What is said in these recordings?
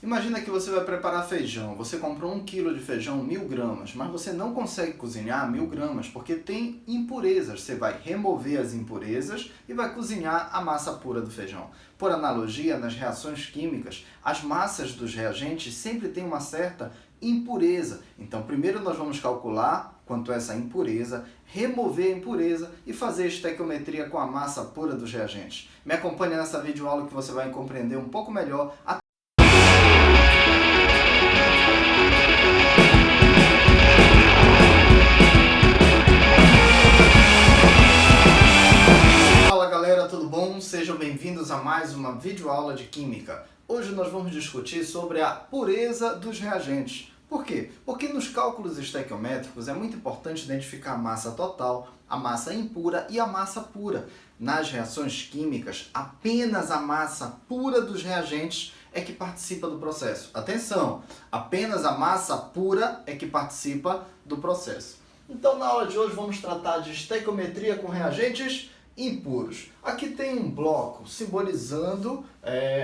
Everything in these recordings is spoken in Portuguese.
Imagina que você vai preparar feijão, você comprou 1 quilo de feijão, 1000 gramas, mas você não consegue cozinhar 1000 gramas porque tem impurezas. Você vai remover as impurezas e vai cozinhar a massa pura do feijão. Por analogia, nas reações químicas, as massas dos reagentes sempre têm uma certa impureza. Então, primeiro nós vamos calcular quanto é essa impureza, remover a impureza e fazer estequiometria com a massa pura dos reagentes. Me acompanhe nessa videoaula que você vai compreender um pouco melhor a Fala galera, tudo bom? Sejam bem-vindos a mais uma videoaula de Química. Hoje nós vamos discutir sobre a pureza dos reagentes. Por quê? Porque nos cálculos estequiométricos é muito importante identificar a massa total, a massa impura e a massa pura. Nas reações químicas, apenas a massa pura dos reagentes é que participa do processo. Atenção! Apenas a massa pura é que participa do processo. Então, na aula de hoje, vamos tratar de estequiometria com reagentes impuros. Aqui tem um bloco simbolizando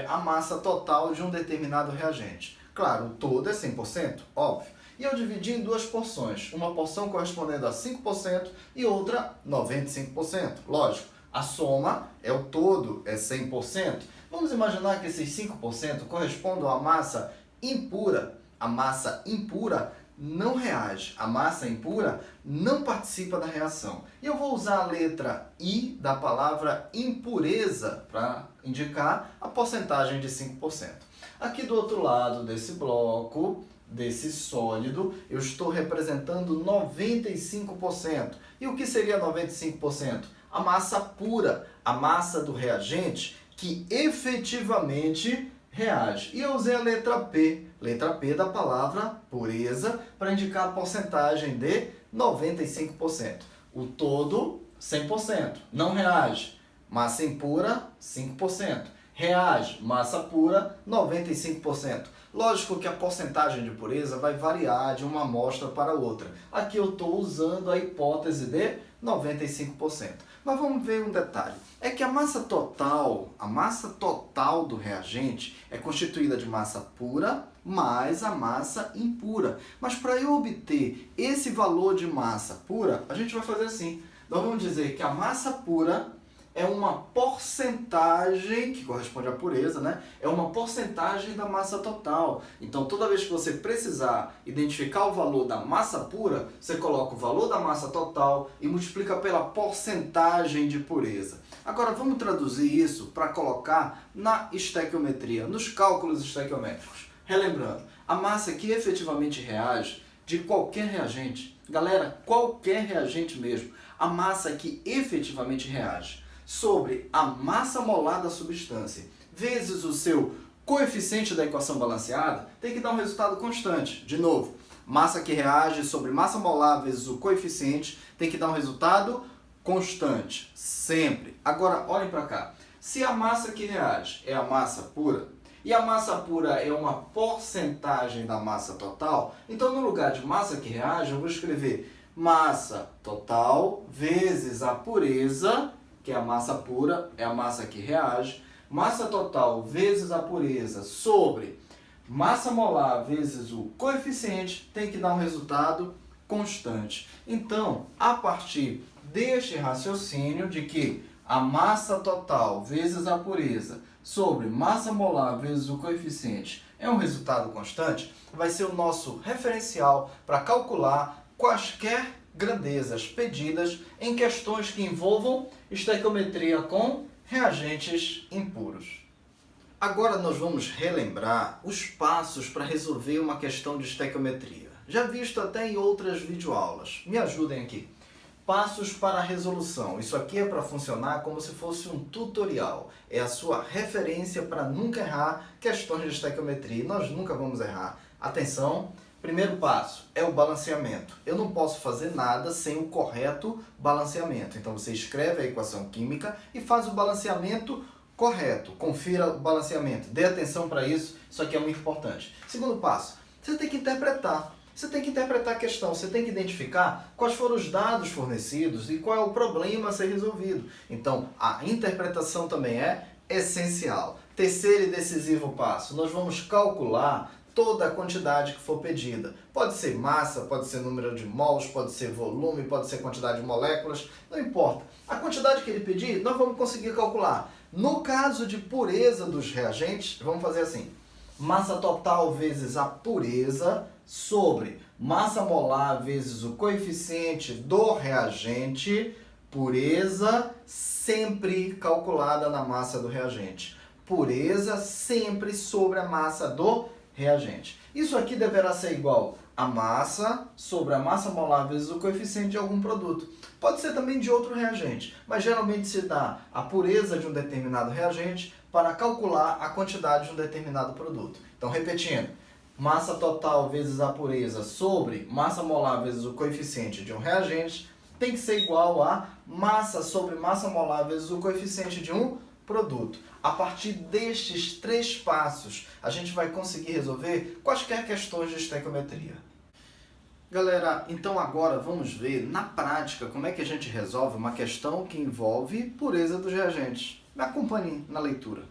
a massa total de um determinado reagente. Claro, o todo é 100%, óbvio. E eu dividi em duas porções. Uma porção correspondendo a 5% e outra 95%. Lógico, a soma é o todo, é 100%. Vamos imaginar que esses 5% correspondam à massa impura. A massa impura não reage, a massa impura não participa da reação. E eu vou usar a letra I da palavra impureza para indicar a porcentagem de 5%. Aqui do outro lado desse bloco, desse sólido, eu estou representando 95%. E o que seria 95%? A massa pura, a massa do reagente que efetivamente reage. E eu usei a letra P da palavra pureza, para indicar a porcentagem de 95%. O todo, 100%. Não reage. Massa impura, 5%. Reage, massa pura, 95%. Lógico que a porcentagem de pureza vai variar de uma amostra para outra. Aqui eu estou usando a hipótese de 95%. Mas vamos ver um detalhe. É que a massa total do reagente é constituída de massa pura mais a massa impura. Mas para eu obter esse valor de massa pura, a gente vai fazer assim. Nós vamos dizer que a massa pura é uma porcentagem, que corresponde à pureza, né? É uma porcentagem da massa total. Então, toda vez que você precisar identificar o valor da massa pura, você coloca o valor da massa total e multiplica pela porcentagem de pureza. Agora, vamos traduzir isso para colocar na estequiometria, nos cálculos estequiométricos. Relembrando, a massa que efetivamente reage de qualquer reagente, galera, qualquer reagente mesmo, a massa que efetivamente reage sobre a massa molar da substância vezes o seu coeficiente da equação balanceada, tem que dar um resultado constante. De novo, massa que reage sobre massa molar vezes o coeficiente tem que dar um resultado constante, sempre. Agora, olhem para cá. Se a massa que reage é a massa pura, e a massa pura é uma porcentagem da massa total, então no lugar de massa que reage, eu vou escrever massa total vezes a pureza, que é a massa pura, é a massa que reage, massa total vezes a pureza sobre massa molar vezes o coeficiente, tem que dar um resultado constante. Então, a partir deste raciocínio de que a massa total vezes a pureza sobre massa molar vezes o coeficiente é um resultado constante, vai ser o nosso referencial para calcular quaisquer grandezas pedidas em questões que envolvam estequiometria com reagentes impuros. Agora nós vamos relembrar os passos para resolver uma questão de estequiometria. Já visto até em outras videoaulas. Me ajudem aqui. Passos para a resolução. Isso aqui é para funcionar como se fosse um tutorial. É a sua referência para nunca errar questões de estequiometria. E nós nunca vamos errar. Atenção! Primeiro passo é o balanceamento. Eu não posso fazer nada sem o correto balanceamento. Então você escreve a equação química e faz o balanceamento correto. Confira o balanceamento. Dê atenção para isso. Isso aqui é muito importante. Segundo passo, você tem que interpretar. Você tem que interpretar a questão, você tem que identificar quais foram os dados fornecidos e qual é o problema a ser resolvido. Então, a interpretação também é essencial. Terceiro e decisivo passo, nós vamos calcular toda a quantidade que for pedida. Pode ser massa, pode ser número de mols, pode ser volume, pode ser quantidade de moléculas, não importa. A quantidade que ele pedir, nós vamos conseguir calcular. No caso de pureza dos reagentes, vamos fazer assim. Massa total vezes a pureza sobre massa molar vezes o coeficiente do reagente, pureza sempre calculada na massa do reagente. Pureza sempre sobre a massa do reagente. Isso aqui deverá ser igual a massa sobre a massa molar vezes o coeficiente de algum produto. Pode ser também de outro reagente, mas geralmente se dá a pureza de um determinado reagente para calcular a quantidade de um determinado produto. Então, repetindo, massa total vezes a pureza sobre massa molar vezes o coeficiente de um reagente tem que ser igual a massa sobre massa molar vezes o coeficiente de um produto. A partir destes 3 passos, a gente vai conseguir resolver quaisquer questões de estequiometria. Galera, então agora vamos ver na prática como é que a gente resolve uma questão que envolve pureza dos reagentes. Me acompanhe na leitura.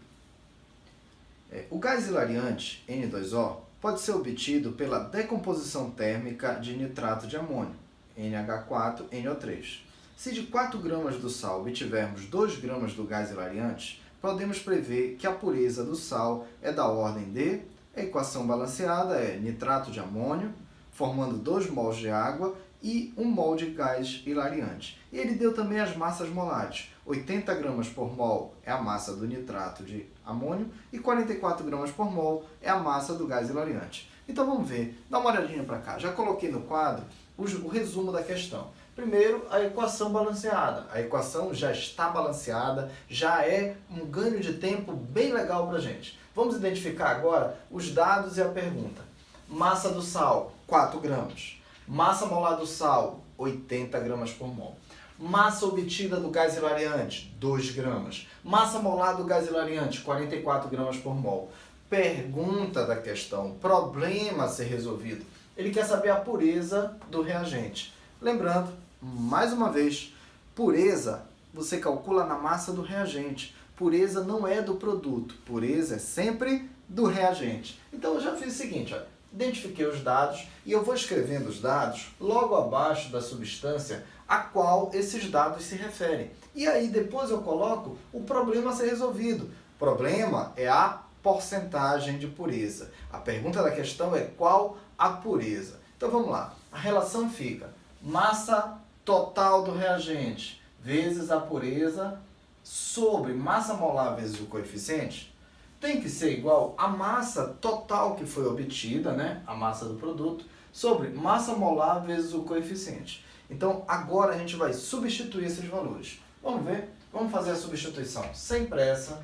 O gás hilariante, N2O, pode ser obtido pela decomposição térmica de nitrato de amônio, NH4NO3. Se de 4 gramas do sal obtivermos 2 gramas do gás hilariante, podemos prever que a pureza do sal é da ordem de, a equação balanceada é nitrato de amônio, formando 2 mols de água e 1 mol de gás hilariante. E ele deu também as massas molares. 80 gramas por mol é a massa do nitrato de amônio e 44 gramas por mol é a massa do gás hilariante. Então vamos ver, dá uma olhadinha para cá. Já coloquei no quadro o resumo da questão. Primeiro, a equação balanceada. A equação já está balanceada, já é um ganho de tempo bem legal para a gente. Vamos identificar agora os dados e a pergunta. Massa do sal, 4 gramas. Massa molar do sal, 80 gramas por mol. Massa obtida do gás hilariante, 2 gramas. Massa molar do gás hilariante, 44 gramas por mol. Pergunta da questão, problema a ser resolvido. Ele quer saber a pureza do reagente. Lembrando, mais uma vez, pureza você calcula na massa do reagente. Pureza não é do produto, pureza é sempre do reagente. Então eu já fiz o seguinte, ó, identifiquei os dados e eu vou escrevendo os dados logo abaixo da substância a qual esses dados se referem. E aí depois eu coloco o problema a ser resolvido. O problema é a porcentagem de pureza. A pergunta da questão é qual a pureza. Então vamos lá, a relação fica massa total do reagente vezes a pureza sobre massa molar vezes o coeficiente tem que ser igual a massa total que foi obtida, né? A massa do produto, sobre massa molar vezes o coeficiente. Então agora a gente vai substituir esses valores. Vamos ver? Vamos fazer a substituição sem pressa,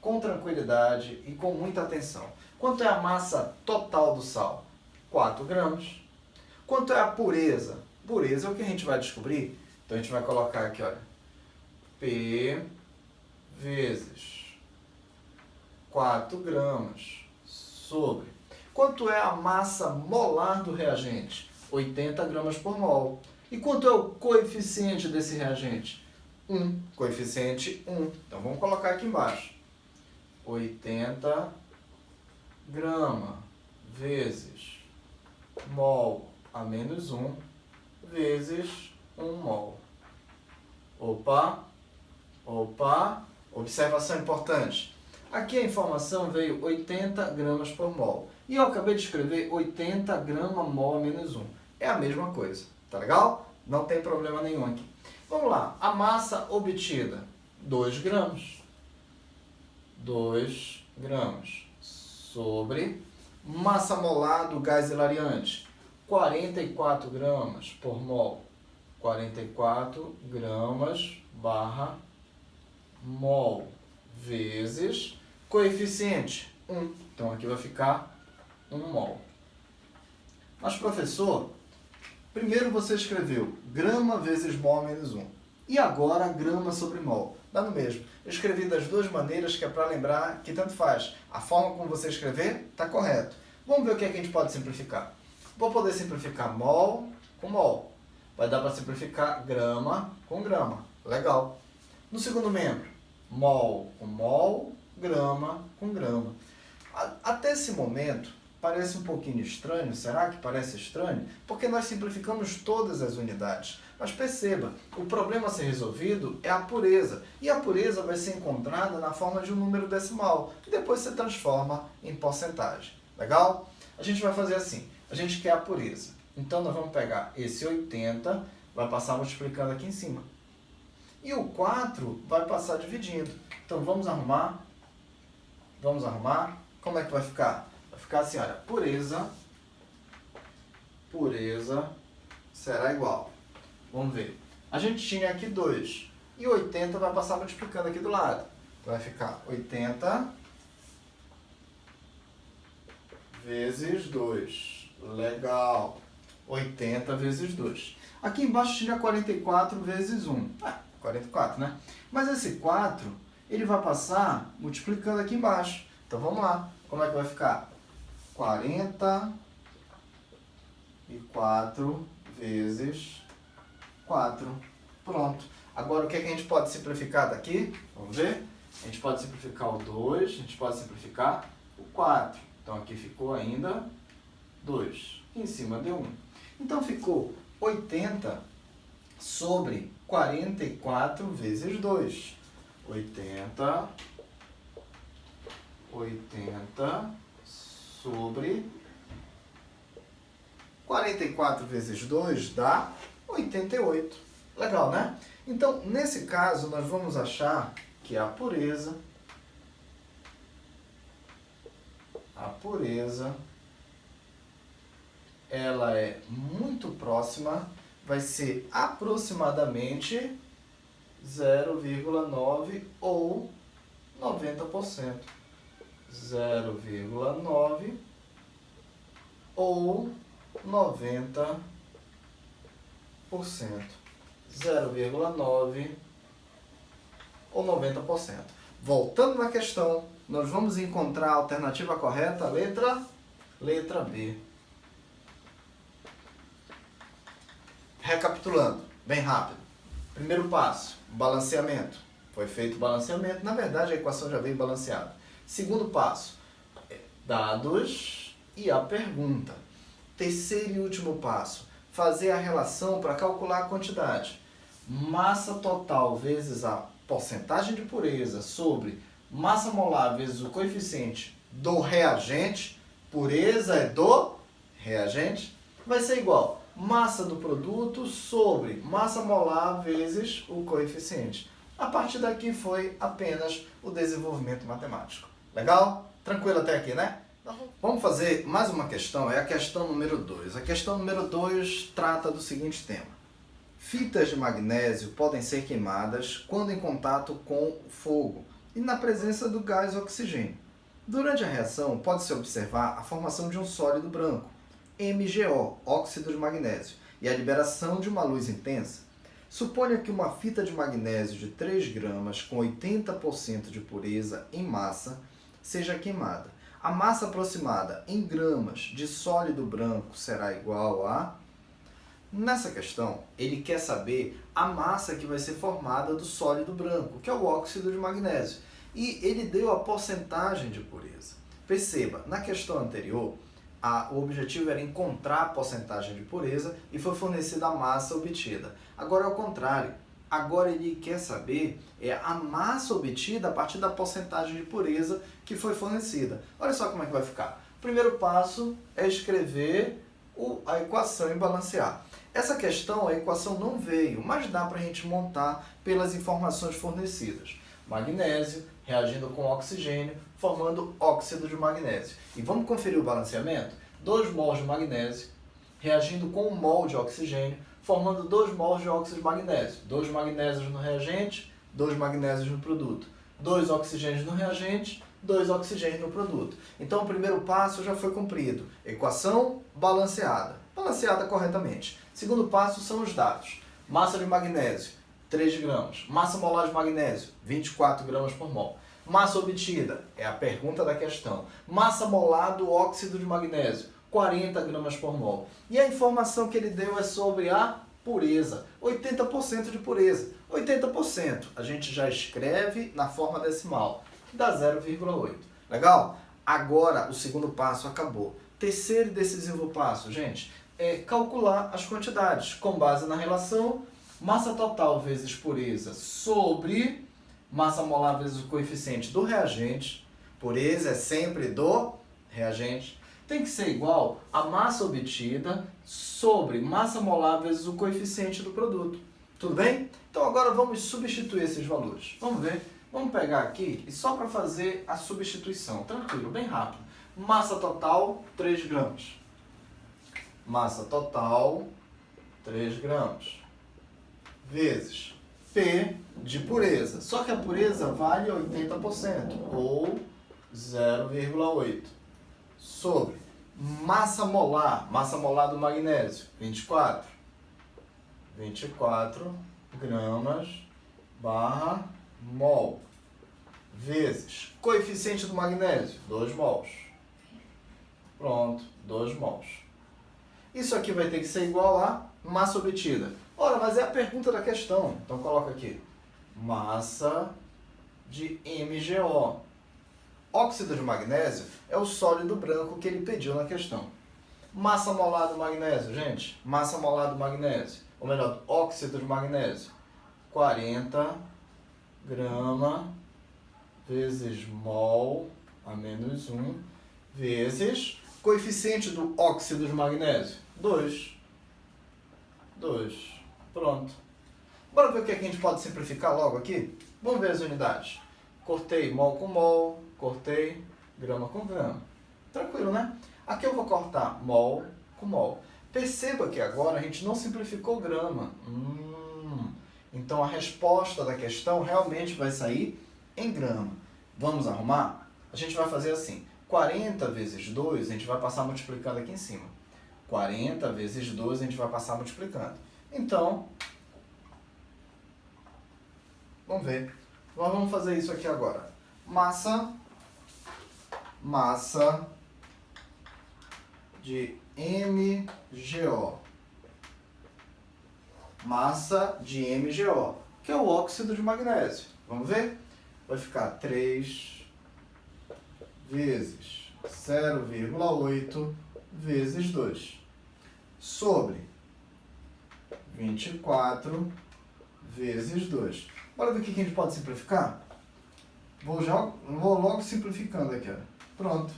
com tranquilidade e com muita atenção. Quanto é a massa total do sal? 4 gramas. Quanto é a pureza? Pureza é o que a gente vai descobrir. Então a gente vai colocar aqui, olha, P vezes 4 gramas sobre. Quanto é a massa molar do reagente? 80 gramas por mol. E quanto é o coeficiente desse reagente? 1. Coeficiente 1. Então vamos colocar aqui embaixo. 80 grama vezes mol a menos 1 vezes 1 mol. Opa, observação importante. Aqui a informação veio 80 gramas por mol. E eu acabei de escrever 80 gramas mol menos 1. É a mesma coisa, tá legal? Não tem problema nenhum aqui. Vamos lá, a massa obtida, 2 gramas. 2 gramas sobre massa molar do gás hilariante, 44 gramas por mol. 44 gramas barra mol vezes coeficiente 1. Então aqui vai ficar 1 mol. Mas professor, primeiro você escreveu grama vezes mol menos 1. E agora grama sobre mol. Dá no mesmo. Eu escrevi das duas maneiras que é para lembrar que tanto faz. A forma como você escrever está correto. Vamos ver o que é que a gente pode simplificar. Vou poder simplificar mol com mol. Vai dar para simplificar grama com grama. Legal. No segundo membro, mol com mol grama com grama. Até esse momento, parece um pouquinho estranho. Será que parece estranho? Porque nós simplificamos todas as unidades. Mas perceba, o problema a ser resolvido é a pureza. E a pureza vai ser encontrada na forma de um número decimal, que depois se transforma em porcentagem. Legal? A gente vai fazer assim. A gente quer a pureza. Então, nós vamos pegar esse 80, vai passar multiplicando aqui em cima. E o 4 vai passar dividindo. Então, vamos arrumar. Como é que vai ficar? Vai ficar assim, olha, pureza será igual. Vamos ver. A gente tinha aqui 2. E 80 vai passar multiplicando aqui do lado. Então, vai ficar 80 vezes 2. Legal. 80 vezes 2. Aqui embaixo tinha 44 vezes 1. 44, né? Mas esse 4, ele vai passar multiplicando aqui embaixo. Então, vamos lá. Como é que vai ficar? 44 vezes 4. Pronto. Agora, o que a gente pode simplificar daqui? Vamos ver? A gente pode simplificar o 2, a gente pode simplificar o 4. Então, aqui ficou ainda 2. Aqui em cima deu 1. Então, ficou 80 sobre 44 vezes 2. 80 sobre 44 vezes 2 dá 88. Legal, né? Então, nesse caso, nós vamos achar que a pureza ela é muito próxima, vai ser aproximadamente 0,9 ou 90%. 0,9 ou 90%. 0,9 ou 90%. Voltando na questão, nós vamos encontrar a alternativa correta, letra B. Recapitulando, bem rápido. Primeiro passo, balanceamento. Foi feito o balanceamento, na verdade a equação já veio balanceada. Segundo passo, dados e a pergunta. Terceiro e último passo, fazer a relação para calcular a quantidade. Massa total vezes a porcentagem de pureza sobre massa molar vezes o coeficiente do reagente. Pureza é do reagente. Vai ser igual massa do produto sobre massa molar vezes o coeficiente. A partir daqui foi apenas o desenvolvimento matemático. Legal? Tranquilo até aqui, né? Vamos fazer mais uma questão, é a questão número 2. A questão número 2 trata do seguinte tema. Fitas de magnésio podem ser queimadas quando em contato com fogo e na presença do gás oxigênio. Durante a reação, pode-se observar a formação de um sólido branco, MgO, óxido de magnésio, e a liberação de uma luz intensa. Suponha que uma fita de magnésio de 3 gramas com 80% de pureza em massa seja queimada. A massa aproximada em gramas de sólido branco será igual a... Nessa questão, ele quer saber a massa que vai ser formada do sólido branco, que é o óxido de magnésio. E ele deu a porcentagem de pureza. Perceba, na questão anterior, o objetivo era encontrar a porcentagem de pureza e foi fornecida a massa obtida. Agora é o contrário. Agora ele quer saber a massa obtida a partir da porcentagem de pureza que foi fornecida. Olha só como é que vai ficar. O primeiro passo é escrever a equação e balancear. Essa questão, a equação não veio, mas dá para a gente montar pelas informações fornecidas. Magnésio reagindo com oxigênio, formando óxido de magnésio. E vamos conferir o balanceamento? 2 mols de magnésio reagindo com 1 mol de oxigênio, formando 2 mols de óxido de magnésio. 2 magnésios no reagente, 2 magnésios no produto. 2 oxigênios no reagente, 2 oxigênios no produto. Então o primeiro passo já foi cumprido. Equação balanceada. Balanceada corretamente. Segundo passo são os dados. Massa de magnésio, 3 gramas. Massa molar de magnésio, 24 gramas por mol. Massa obtida, é a pergunta da questão. Massa molar do óxido de magnésio, 40 gramas por mol. E a informação que ele deu é sobre a pureza. 80% de pureza. 80% a gente já escreve na forma decimal. dá 0,8. Legal? Agora, o segundo passo acabou. Terceiro e decisivo passo, gente, é calcular as quantidades com base na relação massa total vezes pureza sobre massa molar vezes o coeficiente do reagente. Pureza é sempre do reagente. Tem que ser igual a massa obtida sobre massa molar vezes o coeficiente do produto. Tudo bem? Então agora vamos substituir esses valores. Vamos ver. Vamos pegar aqui e só para fazer a substituição. Tranquilo, bem rápido. Massa total, 3 gramas. Massa total, 3 gramas. Vezes P de pureza. Só que a pureza vale 80%, ou 0,8. Sobre massa molar do magnésio, 24 gramas barra mol. Vezes coeficiente do magnésio, 2 mols. Pronto, 2 mols. Isso aqui vai ter que ser igual a massa obtida. Ora, mas é a pergunta da questão. Então coloca aqui. Massa de MgO. Óxido de magnésio é o sólido branco que ele pediu na questão. Massa molar do magnésio, gente. Massa molar do magnésio. Ou melhor, óxido de magnésio. 40 grama vezes mol a menos 1 vezes coeficiente do óxido de magnésio. 2. Pronto. Bora ver o que a gente pode simplificar logo aqui? Vamos ver as unidades. Cortei mol com mol, cortei grama com grama. Tranquilo, né? Aqui eu vou cortar mol com mol. Perceba que agora a gente não simplificou grama. Então a resposta da questão realmente vai sair em grama. Vamos arrumar? A gente vai fazer assim. 40 vezes 2, a gente vai passar multiplicando aqui em cima. 40 vezes 2, a gente vai passar multiplicando. Então, vamos ver. Nós vamos fazer isso aqui agora. Massa de MgO. Massa de MgO, que é o óxido de magnésio. Vamos ver? Vai ficar 3 vezes 0,8 vezes 2 sobre 24 vezes 2. Bora ver o que a gente pode simplificar? Vou logo simplificando aqui. Ó. Pronto.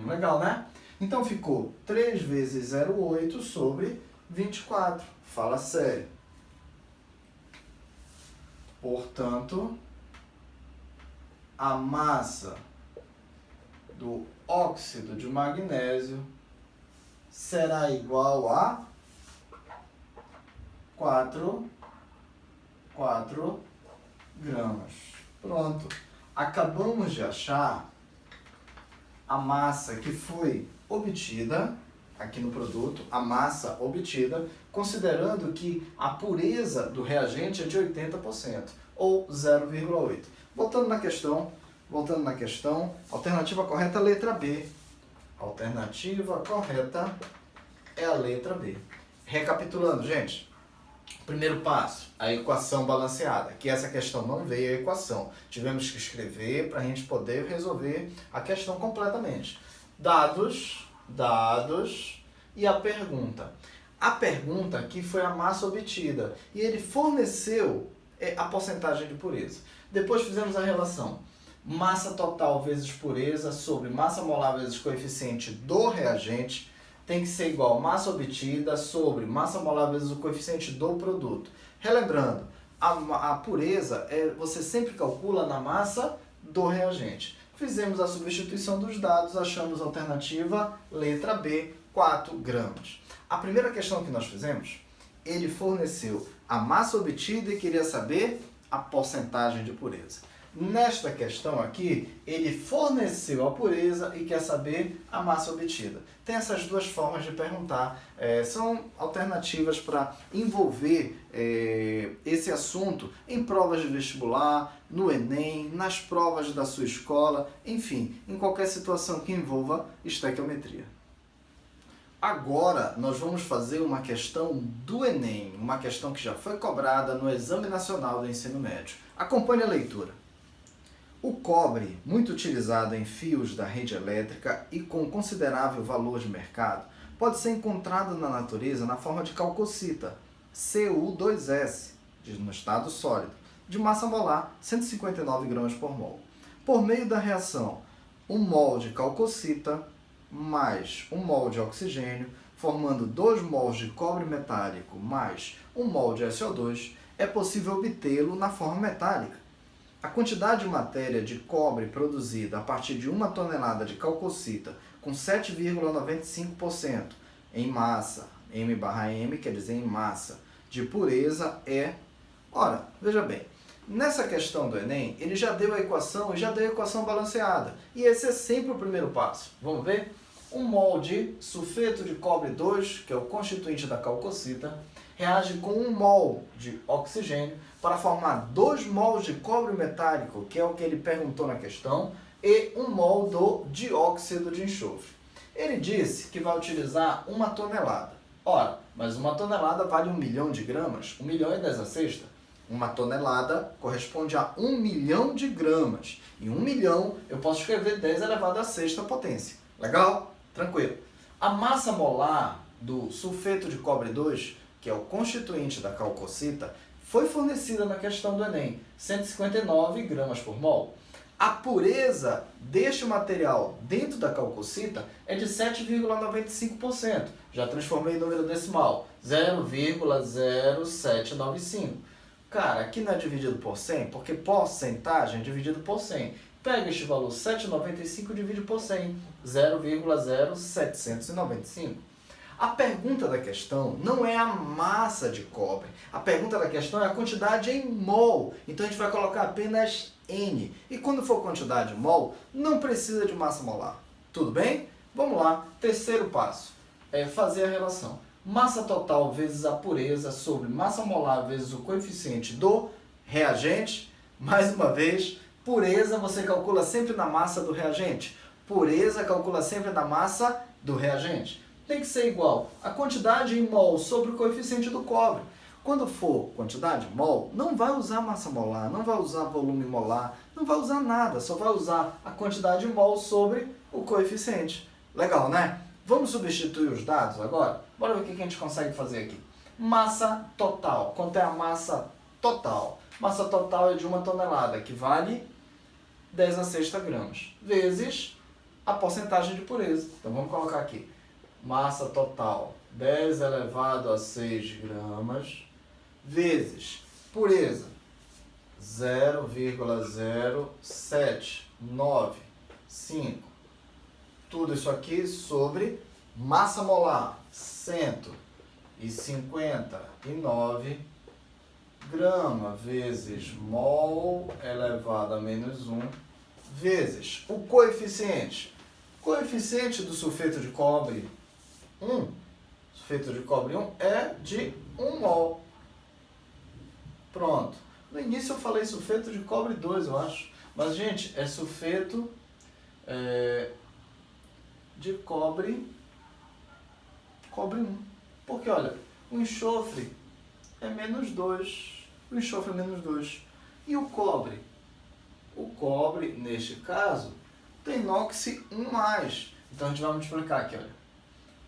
Legal, né? Então ficou 3 vezes 0,8 sobre 24. Fala sério. Portanto, a massa do óxido de magnésio será igual a 4 gramas. Pronto. Acabamos de achar a massa que foi obtida aqui no produto, a massa obtida, considerando que a pureza do reagente é de 80%, ou 0,8. Voltando na questão, alternativa correta é a letra B. Alternativa correta é a letra B. Recapitulando, gente. Primeiro passo, a equação balanceada, que essa questão não veio a equação. Tivemos que escrever para a gente poder resolver a questão completamente. Dados e a pergunta. A pergunta aqui foi a massa obtida e ele forneceu a porcentagem de pureza. Depois fizemos a relação massa total vezes pureza sobre massa molar vezes coeficiente do reagente tem que ser igual a massa obtida sobre massa molar vezes o coeficiente do produto. Relembrando, a pureza você sempre calcula na massa do reagente. Fizemos a substituição dos dados, achamos a alternativa letra B, 4 gramas. A primeira questão que nós fizemos, ele forneceu a massa obtida e queria saber a porcentagem de pureza. Nesta questão aqui, ele forneceu a pureza e quer saber a massa obtida. Tem essas duas formas de perguntar. São alternativas para envolver esse assunto em provas de vestibular, no Enem, nas provas da sua escola, enfim, em qualquer situação que envolva estequiometria. Agora nós vamos fazer uma questão do Enem, uma questão que já foi cobrada no Exame Nacional do Ensino Médio. Acompanhe a leitura. O cobre, muito utilizado em fios da rede elétrica e com considerável valor de mercado, pode ser encontrado na natureza na forma de calcocita, Cu2S, no estado sólido, de massa molar 159 gramas por mol. Por meio da reação 1 mol de calcocita mais 1 mol de oxigênio, formando 2 mols de cobre metálico mais 1 mol de SO2, é possível obtê-lo na forma metálica. A quantidade de matéria de cobre produzida a partir de 1 tonelada de calcocita com 7,95% em massa, M/M quer dizer em massa, de pureza é... Ora, veja bem, nessa questão do Enem, ele já deu a equação e já deu a equação balanceada. E esse é sempre o primeiro passo. Vamos ver? 1 mol de sulfeto de cobre 2, que é o constituinte da calcocita, reage com 1 mol de oxigênio para formar 2 mols de cobre metálico, que é o que ele perguntou na questão, e 1 mol do dióxido de enxofre. Ele disse que vai utilizar 1 tonelada. Ora, mas 1 tonelada vale 1 milhão de gramas, 1 milhão é 10 a sexta. 1 tonelada corresponde a 1 milhão de gramas. E 1 milhão eu posso escrever 10 elevado à sexta potência. Legal? Tranquilo. A massa molar do sulfeto de cobre 2, que é o constituinte da calcocita, foi fornecida na questão do Enem, 159 gramas por mol. A pureza deste material dentro da calcocita é de 7,95%. Já transformei em número decimal, 0,0795. Cara, aqui não é dividido por 100, porque porcentagem é dividido por 100. Pega este valor 7,95 e divide por 100, 0,0795. A pergunta da questão não é a massa de cobre. A pergunta da questão é a quantidade em mol. Então a gente vai colocar apenas N. E quando for quantidade em mol, não precisa de massa molar. Tudo bem? Vamos lá. Terceiro passo é fazer a relação. Massa total vezes a pureza sobre massa molar vezes o coeficiente do reagente. Mais uma vez, pureza você calcula sempre na massa do reagente. Pureza calcula sempre na massa do reagente. Tem que ser igual a quantidade em mol sobre o coeficiente do cobre. Quando for quantidade em mol, não vai usar massa molar, não vai usar volume molar, não vai usar nada, só vai usar a quantidade em mol sobre o coeficiente. Legal, né? Vamos substituir os dados agora? Bora ver o que a gente consegue fazer aqui. Massa total. Quanto é a massa total? Massa total é de 1 tonelada, que vale 10 a sexta gramas, vezes a porcentagem de pureza. Então vamos colocar aqui. Massa total, 10 elevado a 6 gramas, vezes pureza, 0,0795. Tudo isso aqui sobre massa molar, 159 gramas, vezes mol elevado a menos 1, vezes o coeficiente. Coeficiente do sulfeto de cobre 1, sulfeto de cobre 1 é de 1 mol. Pronto. No início eu falei sulfeto de cobre 2, eu acho. Mas, gente, é sulfeto de cobre 1. Porque, olha, o enxofre é menos 2. O enxofre é menos 2. E o cobre? O cobre, neste caso, tem NOx 1+. Então, a gente vai multiplicar aqui, olha.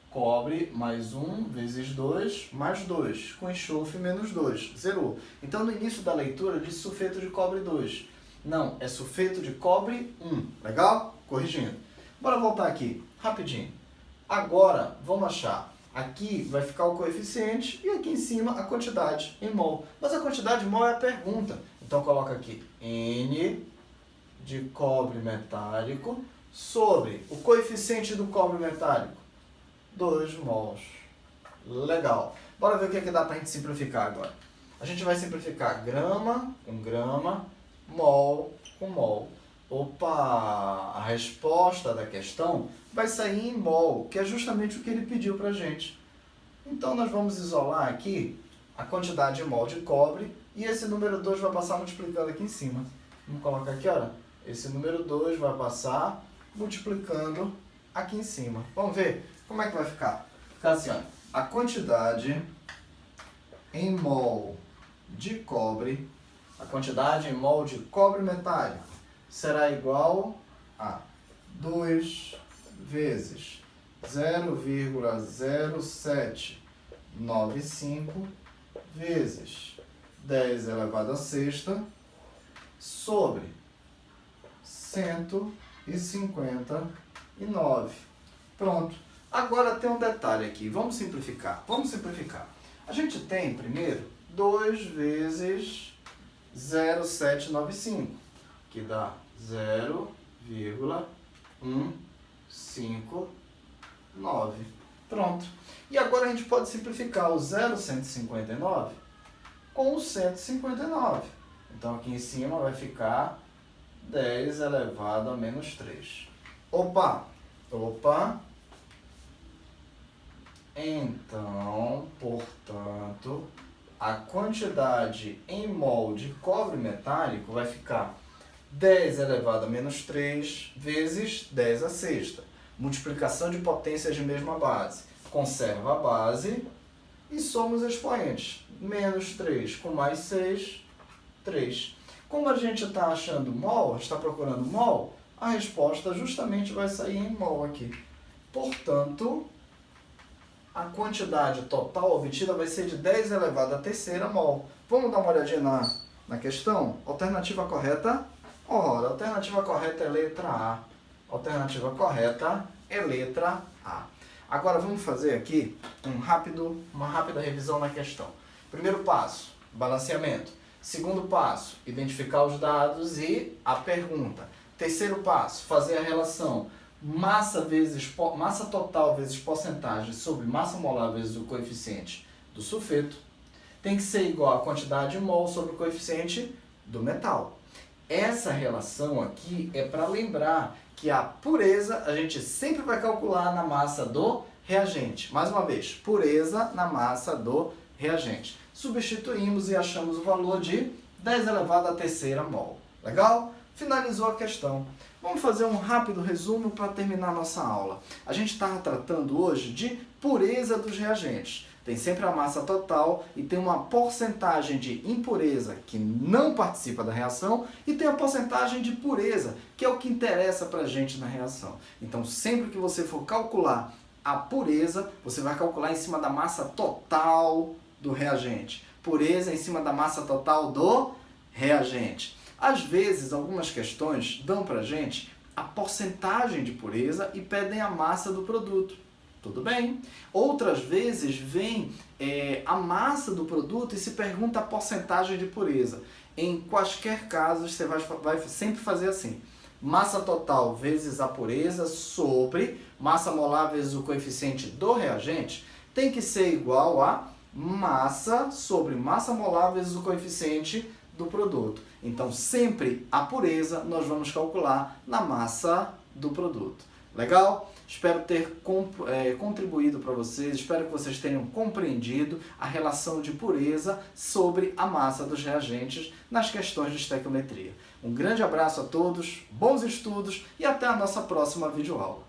Cobre mais 1 vezes 2 mais 2, com enxofre menos 2, zerou. Então, no início da leitura, diz sulfeto de cobre 2. Não, é sulfeto de cobre 1. Legal? Corrigindo. Bora voltar aqui, rapidinho. Agora, vamos achar. Aqui vai ficar o coeficiente e aqui em cima a quantidade em mol. Mas a quantidade em mol é a pergunta. Então, coloca aqui N de cobre metálico sobre o coeficiente do cobre metálico. 2 mols. Legal. Bora ver o que é que dá pra gente simplificar agora. A gente vai simplificar grama com grama, mol com mol. Opa! A resposta da questão vai sair em mol, que é justamente o que ele pediu pra gente. Então nós vamos isolar aqui a quantidade em mol de cobre e esse número 2 vai passar multiplicando aqui em cima. Vamos colocar aqui, olha. Esse número 2 vai passar multiplicando aqui em cima. Vamos ver como é que vai ficar. Ficar assim, ó. A quantidade em mol de cobre, a quantidade em mol de cobre metálico será igual a 2 vezes 0,0795 vezes 10 elevado à sexta sobre 159. Pronto. Agora tem um detalhe aqui. Vamos simplificar. A gente tem, primeiro, 2 vezes 0,795, que dá 0,159. Pronto. E agora a gente pode simplificar o 0,159 com o 159. Então, aqui em cima vai ficar 10 elevado a menos 3. Opa! Então, portanto, a quantidade em mol de cobre metálico vai ficar 10 elevado a menos 3 vezes 10 à sexta. Multiplicação de potências de mesma base. Conserva a base e soma os expoentes. Menos 3 com mais 6, 3. Como a gente está achando mol, está procurando mol, a resposta justamente vai sair em mol aqui. Portanto, a quantidade total obtida vai ser de 10 elevado à terceira mol. Vamos dar uma olhadinha na questão? Alternativa correta? Ora, a alternativa correta é letra A. Alternativa correta é letra A. Agora vamos fazer aqui uma rápida revisão na questão. Primeiro passo, balanceamento. Segundo passo, identificar os dados e a pergunta. Terceiro passo, fazer a relação massa total vezes porcentagem sobre massa molar vezes o coeficiente do sulfeto. Tem que ser igual à quantidade de mol sobre o coeficiente do metal. Essa relação aqui é para lembrar que a pureza a gente sempre vai calcular na massa do reagente. Mais uma vez, pureza na massa do reagente. Substituímos e achamos o valor de 10 elevado à terceira mol. Legal? Finalizou a questão. Vamos fazer um rápido resumo para terminar a nossa aula. A gente está tratando hoje de pureza dos reagentes. Tem sempre a massa total e tem uma porcentagem de impureza que não participa da reação e tem a porcentagem de pureza, que é o que interessa para a gente na reação. Então, sempre que você for calcular a pureza, você vai calcular em cima da massa total do reagente. Pureza em cima da massa total do reagente. Às vezes, algumas questões dão para a gente a porcentagem de pureza e pedem a massa do produto. Tudo bem. Outras vezes vem a massa do produto e se pergunta a porcentagem de pureza. Em quaisquer casos, você vai sempre fazer assim. Massa total vezes a pureza sobre massa molar vezes o coeficiente do reagente tem que ser igual a massa sobre massa molar vezes o coeficiente do produto. Então, sempre a pureza nós vamos calcular na massa do produto. Legal? Espero ter contribuído para vocês, espero que vocês tenham compreendido a relação de pureza sobre a massa dos reagentes nas questões de estequiometria. Um grande abraço a todos, bons estudos e até a nossa próxima videoaula.